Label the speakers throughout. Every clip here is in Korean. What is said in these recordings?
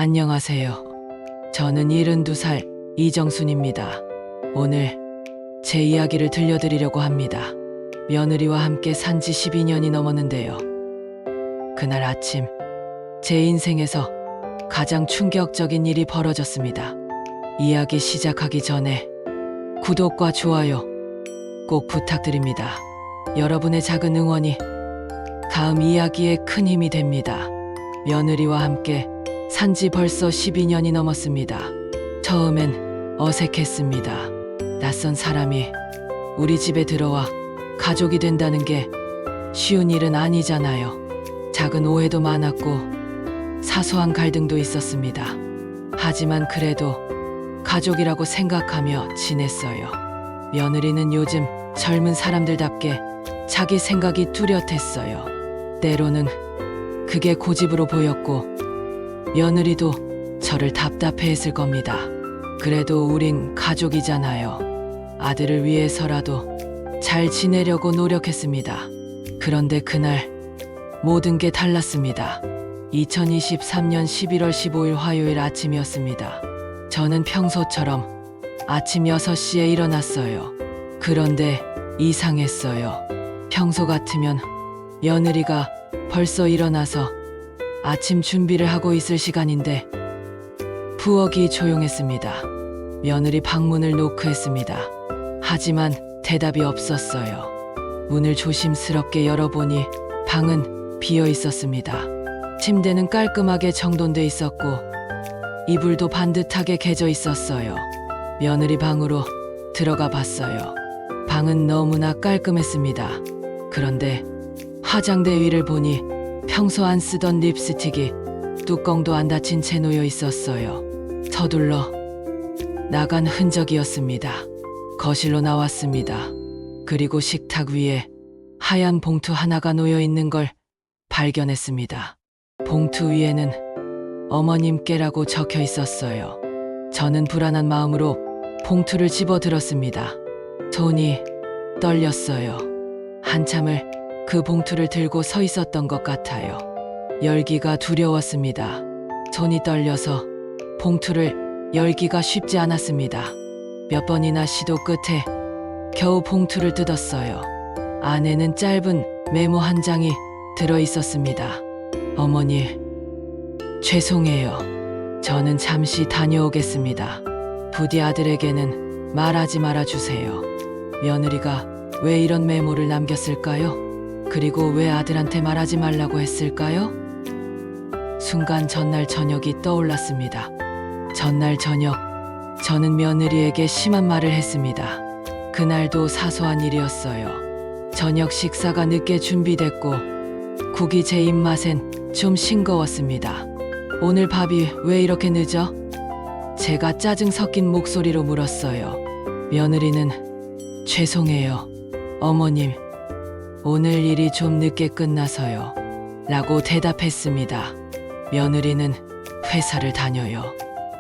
Speaker 1: 안녕하세요. 저는 72살 이정순입니다. 오늘 제 이야기를 들려드리려고 합니다. 며느리와 함께 산 지 12년이 넘었는데요. 그날 아침 제 인생에서 가장 충격적인 일이 벌어졌습니다. 이야기 시작하기 전에 구독과 좋아요 꼭 부탁드립니다. 여러분의 작은 응원이 다음 이야기에 큰 힘이 됩니다. 며느리와 함께 산 지 벌써 12년이 넘었습니다. 처음엔 어색했습니다. 낯선 사람이 우리 집에 들어와 가족이 된다는 게 쉬운 일은 아니잖아요. 작은 오해도 많았고 사소한 갈등도 있었습니다. 하지만 그래도 가족이라고 생각하며 지냈어요. 며느리는 요즘 젊은 사람들답게 자기 생각이 뚜렷했어요. 때로는 그게 고집으로 보였고 며느리도 저를 답답해했을 겁니다. 그래도 우린 가족이잖아요. 아들을 위해서라도 잘 지내려고 노력했습니다. 그런데 그날 모든 게 달랐습니다. 2023년 11월 15일 화요일 아침이었습니다. 저는 평소처럼 아침 6시에 일어났어요. 그런데 이상했어요. 평소 같으면 며느리가 벌써 일어나서 아침 준비를 하고 있을 시간인데 부엌이 조용했습니다. 며느리 방문을 노크했습니다. 하지만 대답이 없었어요. 문을 조심스럽게 열어보니 방은 비어 있었습니다. 침대는 깔끔하게 정돈돼 있었고 이불도 반듯하게 개져 있었어요. 며느리 방으로 들어가 봤어요. 방은 너무나 깔끔했습니다. 그런데 화장대 위를 보니 평소 안 쓰던 립스틱이 뚜껑도 안 닫힌 채 놓여 있었어요. 서둘러 나간 흔적이었습니다. 거실로 나왔습니다. 그리고 식탁 위에 하얀 봉투 하나가 놓여 있는 걸 발견했습니다. 봉투 위에는 어머님께라고 적혀 있었어요. 저는 불안한 마음으로 봉투를 집어들었습니다. 손이 떨렸어요. 한참을 그 봉투를 들고 서 있었던 것 같아요. 열기가 두려웠습니다. 손이 떨려서 봉투를 열기가 쉽지 않았습니다. 몇 번이나 시도 끝에 겨우 봉투를 뜯었어요. 안에는 짧은 메모 한 장이 들어 있었습니다. 어머니, 죄송해요. 저는 잠시 다녀오겠습니다. 부디 아들에게는 말하지 말아주세요. 며느리가 왜 이런 메모를 남겼을까요? 그리고 왜 아들한테 말하지 말라고 했을까요? 순간 전날 저녁이 떠올랐습니다. 전날 저녁, 저는 며느리에게 심한 말을 했습니다. 그날도 사소한 일이었어요. 저녁 식사가 늦게 준비됐고 국이 제 입맛엔 좀 싱거웠습니다. 오늘 밥이 왜 이렇게 늦어? 제가 짜증 섞인 목소리로 물었어요. 며느리는 죄송해요. 어머님, 오늘 일이 좀 늦게 끝나서요. 라고 대답했습니다. 며느리는 회사를 다녀요.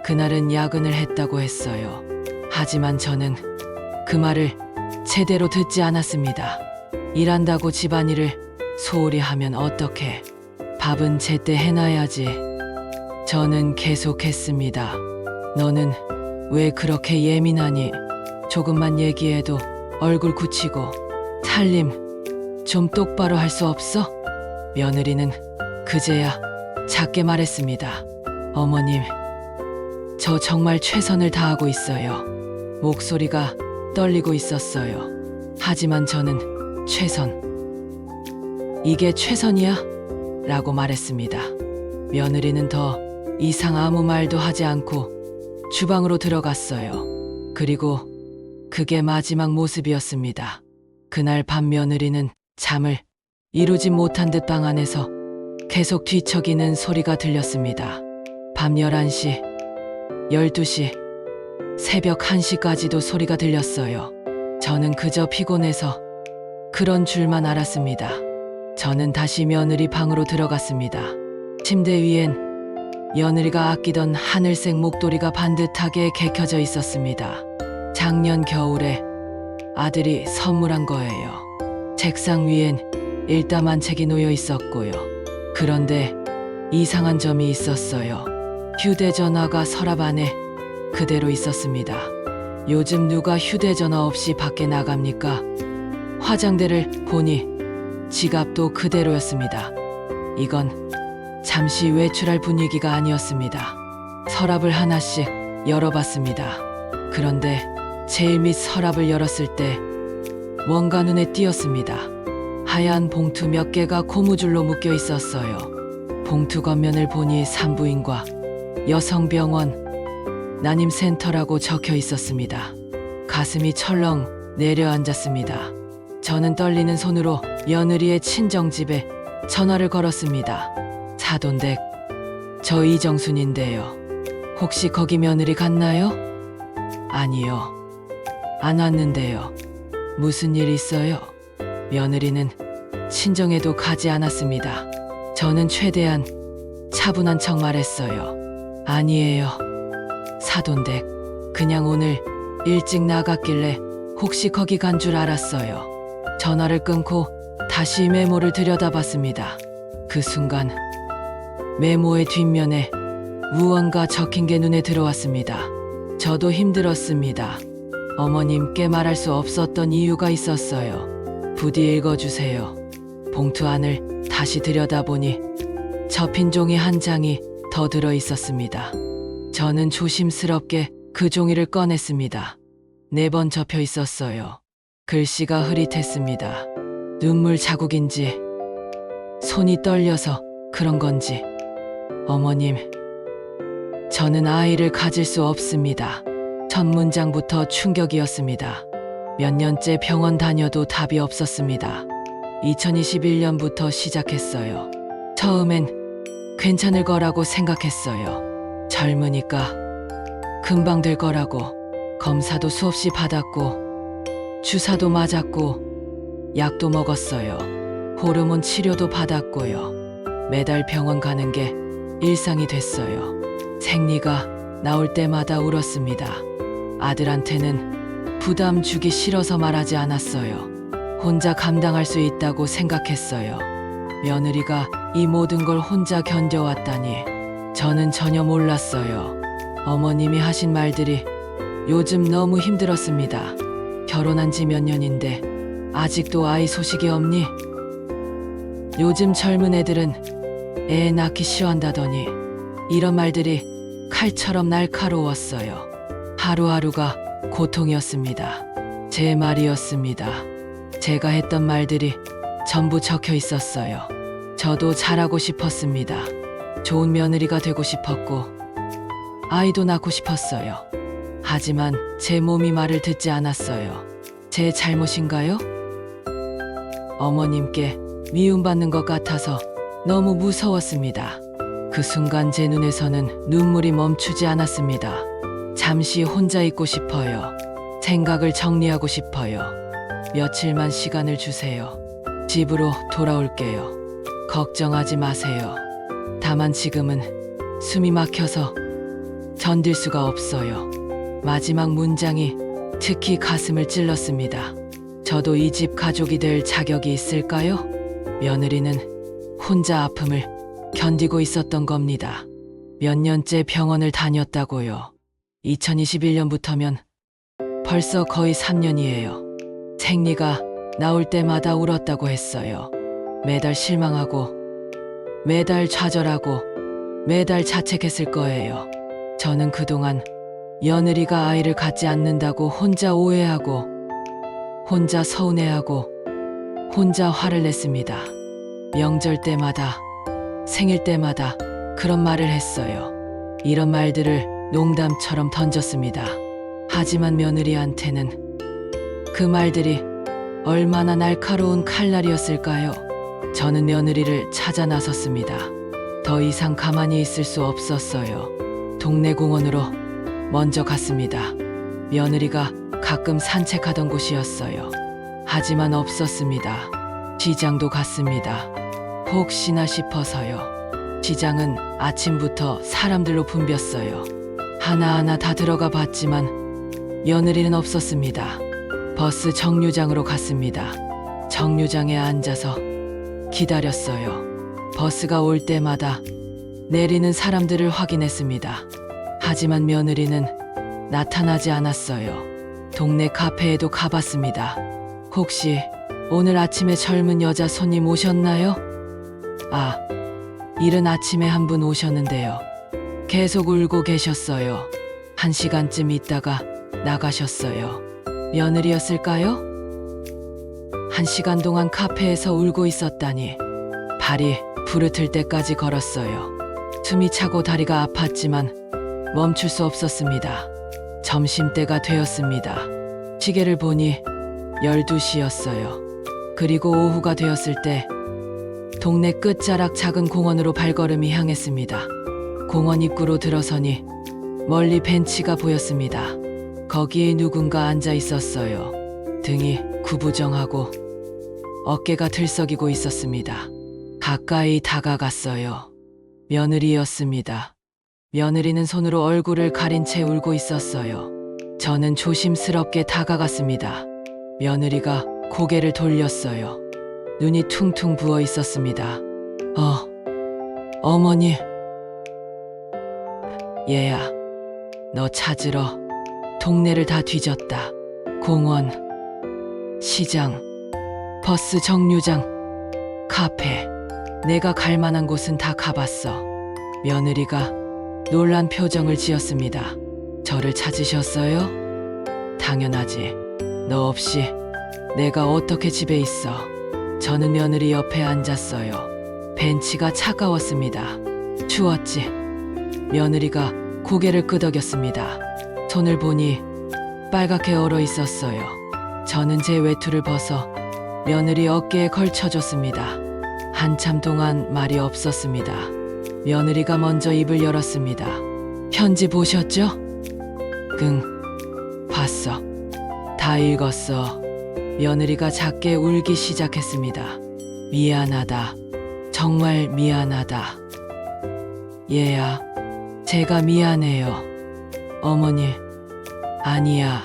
Speaker 1: 그날은 야근을 했다고 했어요. 하지만 저는 그 말을 제대로 듣지 않았습니다. 일한다고 집안일을 소홀히 하면 어떡해. 밥은 제때 해놔야지. 저는 계속했습니다. 너는 왜 그렇게 예민하니? 조금만 얘기해도 얼굴 굳히고 살림 좀 똑바로 할 수 없어? 며느리는 그제야 작게 말했습니다. 어머님, 저 정말 최선을 다하고 있어요. 목소리가 떨리고 있었어요. 하지만 저는 이게 최선이야? 라고 말했습니다. 며느리는 더 이상 아무 말도 하지 않고 주방으로 들어갔어요. 그리고 그게 마지막 모습이었습니다. 그날 밤 며느리는 잠을 이루지 못한 듯 방 안에서 계속 뒤척이는 소리가 들렸습니다. 밤 11시, 12시, 새벽 1시까지도 소리가 들렸어요. 저는 그저 피곤해서 그런 줄만 알았습니다. 저는 다시 며느리 방으로 들어갔습니다. 침대 위엔 며느리가 아끼던 하늘색 목도리가 반듯하게 개켜져 있었습니다. 작년 겨울에 아들이 선물한 거예요. 책상 위엔 일담한 책이 놓여 있었고요. 그런데 이상한 점이 있었어요. 휴대전화가 서랍 안에 그대로 있었습니다. 요즘 누가 휴대전화 없이 밖에 나갑니까? 화장대를 보니 지갑도 그대로였습니다. 이건 잠시 외출할 분위기가 아니었습니다. 서랍을 하나씩 열어봤습니다. 그런데 제일 밑 서랍을 열었을 때 뭔가 눈에 띄었습니다. 하얀 봉투 몇 개가 고무줄로 묶여 있었어요. 봉투 겉면을 보니 산부인과 여성병원 난임센터라고 적혀 있었습니다. 가슴이 철렁 내려앉았습니다. 저는 떨리는 손으로 며느리의 친정집에 전화를 걸었습니다. 사돈댁, 저 이정순인데요. 혹시 거기 며느리 갔나요? 아니요. 안 왔는데요. 무슨 일 있어요? 며느리는 친정에도 가지 않았습니다. 저는 최대한 차분한 척 말했어요. 아니에요. 사돈댁, 그냥 오늘 일찍 나갔길래 혹시 거기 간 줄 알았어요. 전화를 끊고 다시 메모를 들여다봤습니다. 그 순간 메모의 뒷면에 무언가 적힌 게 눈에 들어왔습니다. 저도 힘들었습니다. 어머님께 말할 수 없었던 이유가 있었어요. 부디 읽어주세요. 봉투 안을 다시 들여다보니 접힌 종이 한 장이 더 들어 있었습니다. 저는 조심스럽게 그 종이를 꺼냈습니다. 4번 접혀 있었어요. 글씨가 흐릿했습니다. 눈물 자국인지 손이 떨려서 그런 건지. 어머님, 저는 아이를 가질 수 없습니다. 첫 문장부터 충격이었습니다. 몇 년째 병원 다녀도 답이 없었습니다. 2021년부터 시작했어요. 처음엔 괜찮을 거라고 생각했어요. 젊으니까 금방 될 거라고. 검사도 수없이 받았고 주사도 맞았고 약도 먹었어요. 호르몬 치료도 받았고요. 매달 병원 가는 게 일상이 됐어요. 생리가 나올 때마다 울었습니다. 아들한테는 부담 주기 싫어서 말하지 않았어요. 혼자 감당할 수 있다고 생각했어요. 며느리가 이 모든 걸 혼자 견뎌왔다니 저는 전혀 몰랐어요. 어머님이 하신 말들이 요즘 너무 힘들었습니다. 결혼한 지 몇 년인데 아직도 아이 소식이 없니? 요즘 젊은 애들은 애 낳기 싫어한다더니 이런 말들이 칼처럼 날카로웠어요. 하루하루가 고통이었습니다. 제 말이었습니다. 제가 했던 말들이 전부 적혀 있었어요. 저도 잘하고 싶었습니다. 좋은 며느리가 되고 싶었고 아이도 낳고 싶었어요. 하지만 제 몸이 말을 듣지 않았어요. 제 잘못인가요? 어머님께 미움받는 것 같아서 너무 무서웠습니다. 그 순간 제 눈에서는 눈물이 멈추지 않았습니다. 잠시 혼자 있고 싶어요. 생각을 정리하고 싶어요. 며칠만 시간을 주세요. 집으로 돌아올게요. 걱정하지 마세요. 다만 지금은 숨이 막혀서 견딜 수가 없어요. 마지막 문장이 특히 가슴을 찔렀습니다. 저도 이 집 가족이 될 자격이 있을까요? 며느리는 혼자 아픔을 견디고 있었던 겁니다. 몇 년째 병원을 다녔다고요. 2021년부터면 벌써 거의 3년이에요. 생리가 나올 때마다 울었다고 했어요. 매달 실망하고 매달 좌절하고 매달 자책했을 거예요. 저는 그동안 며느리가 아이를 갖지 않는다고 혼자 오해하고 혼자 서운해하고 혼자 화를 냈습니다. 명절 때마다 생일 때마다 그런 말을 했어요. 이런 말들을 농담처럼 던졌습니다. 하지만 며느리한테는 그 말들이 얼마나 날카로운 칼날이었을까요? 저는 며느리를 찾아 나섰습니다. 더 이상 가만히 있을 수 없었어요. 동네 공원으로 먼저 갔습니다. 며느리가 가끔 산책하던 곳이었어요. 하지만 없었습니다. 시장도 갔습니다. 혹시나 싶어서요. 시장은 아침부터 사람들로 붐볐어요. 하나하나 다 들어가 봤지만 며느리는 없었습니다. 버스 정류장으로 갔습니다. 정류장에 앉아서 기다렸어요. 버스가 올 때마다 내리는 사람들을 확인했습니다. 하지만 며느리는 나타나지 않았어요. 동네 카페에도 가봤습니다. 혹시 오늘 아침에 젊은 여자 손님 오셨나요? 아, 이른 아침에 한 분 오셨는데요. 계속 울고 계셨어요. 1시간쯤 있다가 나가셨어요. 며느리였을까요? 1시간 동안 카페에서 울고 있었다니 발이 부르틀 때까지 걸었어요. 숨이 차고 다리가 아팠지만 멈출 수 없었습니다. 점심때가 되었습니다. 시계를 보니 12시였어요. 그리고 오후가 되었을 때 동네 끝자락 작은 공원으로 발걸음이 향했습니다. 공원 입구로 들어서니 멀리 벤치가 보였습니다. 거기에 누군가 앉아 있었어요. 등이 구부정하고 어깨가 들썩이고 있었습니다. 가까이 다가갔어요. 며느리였습니다. 며느리는 손으로 얼굴을 가린 채 울고 있었어요. 저는 조심스럽게 다가갔습니다. 며느리가 고개를 돌렸어요. 눈이 퉁퉁 부어 있었습니다. 어머니. 얘야, 너 찾으러 동네를 다 뒤졌다. 공원, 시장, 버스 정류장, 카페. 내가 갈 만한 곳은 다 가봤어. 며느리가 놀란 표정을 지었습니다. 저를 찾으셨어요? 당연하지. 너 없이 내가 어떻게 집에 있어. 저는 며느리 옆에 앉았어요. 벤치가 차가웠습니다. 추웠지. 며느리가 고개를 끄덕였습니다. 손을 보니 빨갛게 얼어 있었어요. 저는 제 외투를 벗어 며느리 어깨에 걸쳐줬습니다. 한참 동안 말이 없었습니다. 며느리가 먼저 입을 열었습니다. 편지 보셨죠? 봤어. 다 읽었어. 며느리가 작게 울기 시작했습니다. 미안하다. 정말 미안하다. 얘야, 제가 미안해요. 어머니, 아니야.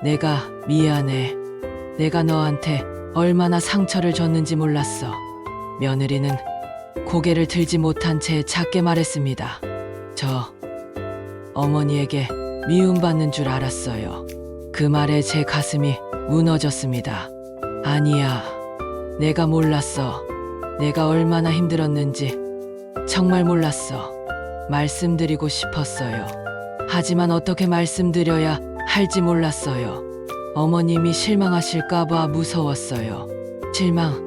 Speaker 1: 내가 미안해. 내가 너한테 얼마나 상처를 줬는지 몰랐어. 며느리는 고개를 들지 못한 채 작게 말했습니다. 저 어머니에게 미움받는 줄 알았어요. 그 말에 제 가슴이 무너졌습니다. 아니야. 내가 몰랐어. 내가 얼마나 힘들었는지 정말 몰랐어. 말씀드리고 싶었어요. 하지만 어떻게 말씀드려야 할지 몰랐어요. 어머님이 실망하실까봐 무서웠어요. 실망.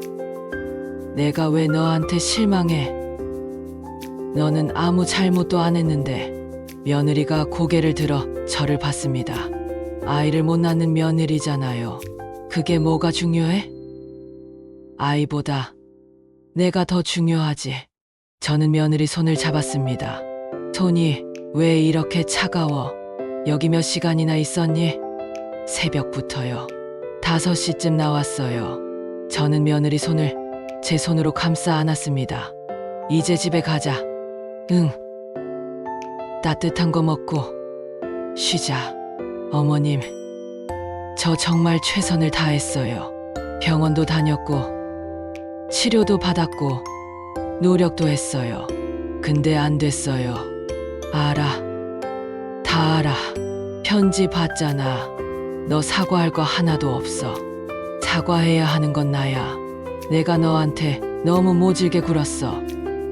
Speaker 1: 내가 왜 너한테 실망해? 너는 아무 잘못도 안 했는데. 며느리가 고개를 들어 저를 봤습니다. 아이를 못 낳는 며느리잖아요. 그게 뭐가 중요해? 아이보다 내가 더 중요하지. 저는 며느리 손을 잡았습니다. 손이 왜 이렇게 차가워? 여기 몇 시간이나 있었니? 새벽부터요. 5시쯤 나왔어요. 저는 며느리 손을 제 손으로 감싸 안았습니다. 이제 집에 가자. 응. 따뜻한 거 먹고 쉬자. 어머님, 저 정말 최선을 다했어요. 병원도 다녔고 치료도 받았고 노력도 했어요. 근데 안 됐어요. 알아. 다 알아. 편지 봤잖아. 너 사과할 거 하나도 없어. 사과해야 하는 건 나야. 내가 너한테 너무 모질게 굴었어.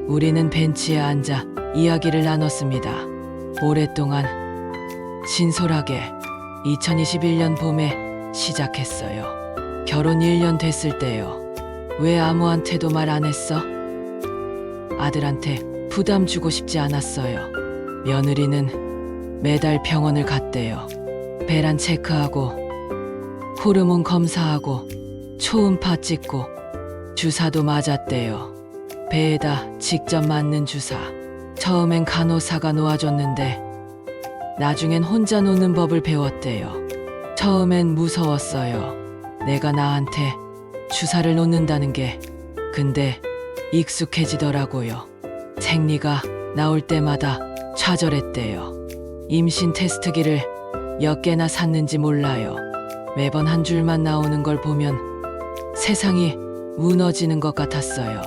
Speaker 1: 우리는 벤치에 앉아 이야기를 나눴습니다. 오랫동안 진솔하게 2021년 봄에 시작했어요. 결혼 1년 됐을 때요. 왜 아무한테도 말 안 했어? 아들한테 부담 주고 싶지 않았어요. 며느리는 매달 병원을 갔대요. 배란 체크하고 호르몬 검사하고 초음파 찍고 주사도 맞았대요. 배에다 직접 맞는 주사. 처음엔 간호사가 놓아줬는데 나중엔 혼자 놓는 법을 배웠대요. 처음엔 무서웠어요. 내가 나한테 주사를 놓는다는 게. 근데 익숙해지더라고요. 생리가 나올 때마다 좌절했대요. 임신 테스트기를 몇 개나 샀는지 몰라요. 매번 한 줄만 나오는 걸 보면 세상이 무너지는 것 같았어요.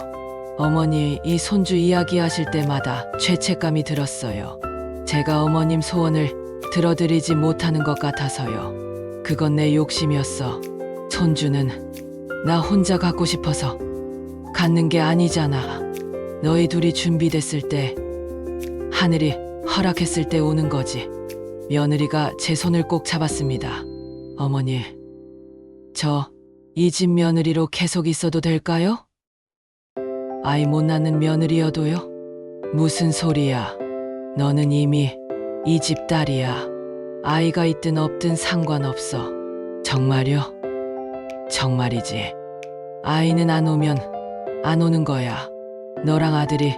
Speaker 1: 어머니 이 손주 이야기하실 때마다 죄책감이 들었어요. 제가 어머님 소원을 들어드리지 못하는 것 같아서요. 그건 내 욕심이었어. 손주는 나 혼자 갖고 싶어서 갖는 게 아니잖아. 너희 둘이 준비됐을 때, 하늘이 허락했을 때 오는 거지. 며느리가 제 손을 꼭 잡았습니다. 어머니, 저 이 집 며느리로 계속 있어도 될까요? 아이 못 낳는 며느리여도요? 무슨 소리야. 너는 이미 이 집 딸이야. 아이가 있든 없든 상관없어. 정말요? 정말이지. 아이는 안 오면 안 오는 거야. 너랑 아들이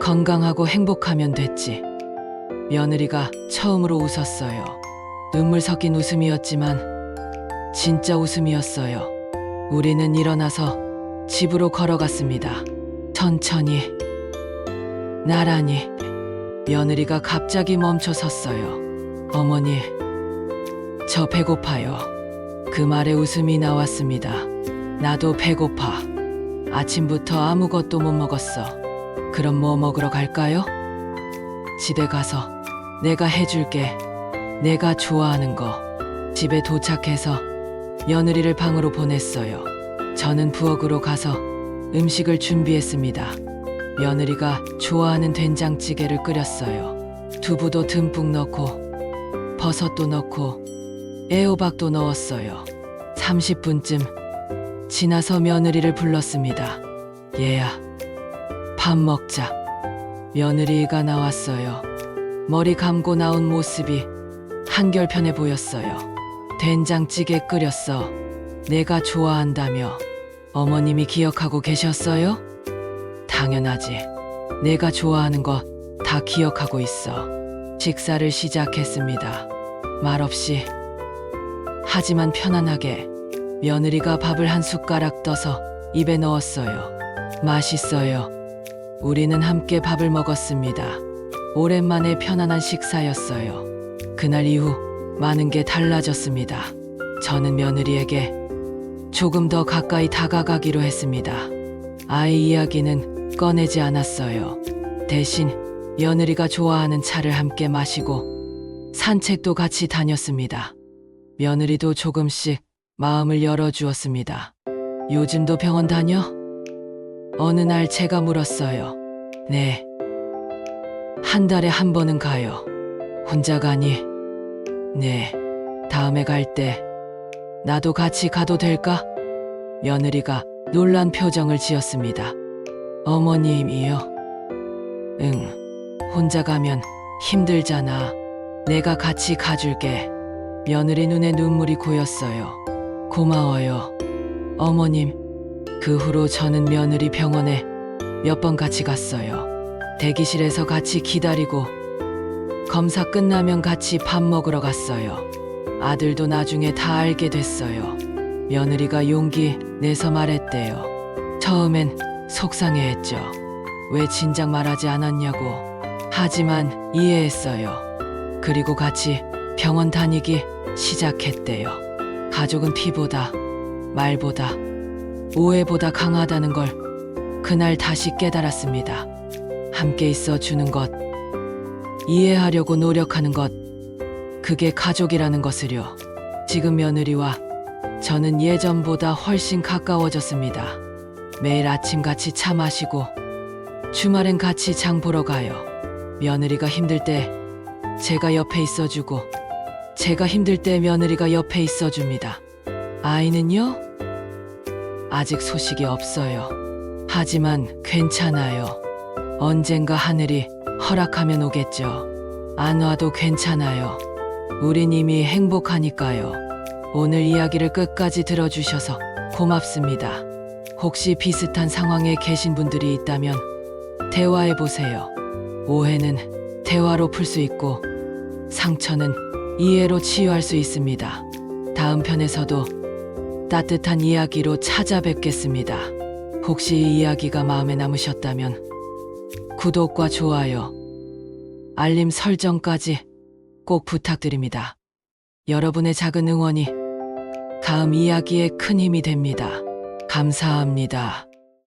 Speaker 1: 건강하고 행복하면 됐지. 며느리가 처음으로 웃었어요. 눈물 섞인 웃음이었지만 진짜 웃음이었어요. 우리는 일어나서 집으로 걸어갔습니다. 천천히, 나란히. 며느리가 갑자기 멈춰 섰어요. 어머니, 저 배고파요. 그 말에 웃음이 나왔습니다. 나도 배고파. 아침부터 아무것도 못 먹었어. 그럼 뭐 먹으러 갈까요? 집에 가서 내가 해줄게. 내가 좋아하는 거. 집에 도착해서 며느리를 방으로 보냈어요. 저는 부엌으로 가서 음식을 준비했습니다. 며느리가 좋아하는 된장찌개를 끓였어요. 두부도 듬뿍 넣고 버섯도 넣고 애호박도 넣었어요. 30분쯤 지나서 며느리를 불렀습니다. 얘야, 밥 먹자. 며느리가 나왔어요. 머리 감고 나온 모습이 한결편해 보였어요. 된장찌개 끓였어. 내가 좋아한다며. 어머님이 기억하고 계셨어요? 당연하지. 내가 좋아하는 거 다 기억하고 있어. 식사를 시작했습니다. 말없이. 하지만 편안하게. 며느리가 밥을 한 숟가락 떠서 입에 넣었어요. 맛있어요. 우리는 함께 밥을 먹었습니다. 오랜만에 편안한 식사였어요. 그날 이후 많은 게 달라졌습니다. 저는 며느리에게 조금 더 가까이 다가가기로 했습니다. 아이 이야기는 꺼내지 않았어요. 대신 며느리가 좋아하는 차를 함께 마시고 산책도 같이 다녔습니다. 며느리도 조금씩 마음을 열어주었습니다. 요즘도 병원 다녀? 어느 날 제가 물었어요. 네. 한 달에 한 번은 가요. 혼자 가니? 네. 다음에 갈 때 나도 같이 가도 될까? 며느리가 놀란 표정을 지었습니다. 어머님이요? 응. 혼자 가면 힘들잖아. 내가 같이 가줄게. 며느리 눈에 눈물이 고였어요. 고마워요. 어머님. 그 후로 저는 며느리 병원에 몇 번 같이 갔어요. 대기실에서 같이 기다리고 검사 끝나면 같이 밥 먹으러 갔어요. 아들도 나중에 다 알게 됐어요. 며느리가 용기 내서 말했대요. 처음엔 속상해했죠. 왜 진작 말하지 않았냐고. 하지만 이해했어요. 그리고 같이 병원 다니기 시작했대요. 가족은 피보다, 말보다, 오해보다 강하다는 걸 그날 다시 깨달았습니다. 함께 있어 주는 것, 이해하려고 노력하는 것, 그게 가족이라는 것을요. 지금 며느리와 저는 예전보다 훨씬 가까워졌습니다. 매일 아침 같이 차 마시고 주말엔 같이 장 보러 가요. 며느리가 힘들 때 제가 옆에 있어주고 제가 힘들 때 며느리가 옆에 있어줍니다. 아이는요? 아직 소식이 없어요. 하지만 괜찮아요. 언젠가 하늘이 허락하면 오겠죠. 안 와도 괜찮아요. 우린 이미 행복하니까요. 오늘 이야기를 끝까지 들어주셔서 고맙습니다. 혹시 비슷한 상황에 계신 분들이 있다면 대화해보세요. 오해는 대화로 풀 수 있고 상처는 이해로 치유할 수 있습니다. 다음 편에서도 따뜻한 이야기로 찾아뵙겠습니다. 혹시 이 이야기가 마음에 남으셨다면 구독과 좋아요, 알림 설정까지 꼭 부탁드립니다. 여러분의 작은 응원이 다음 이야기에 큰 힘이 됩니다. 감사합니다.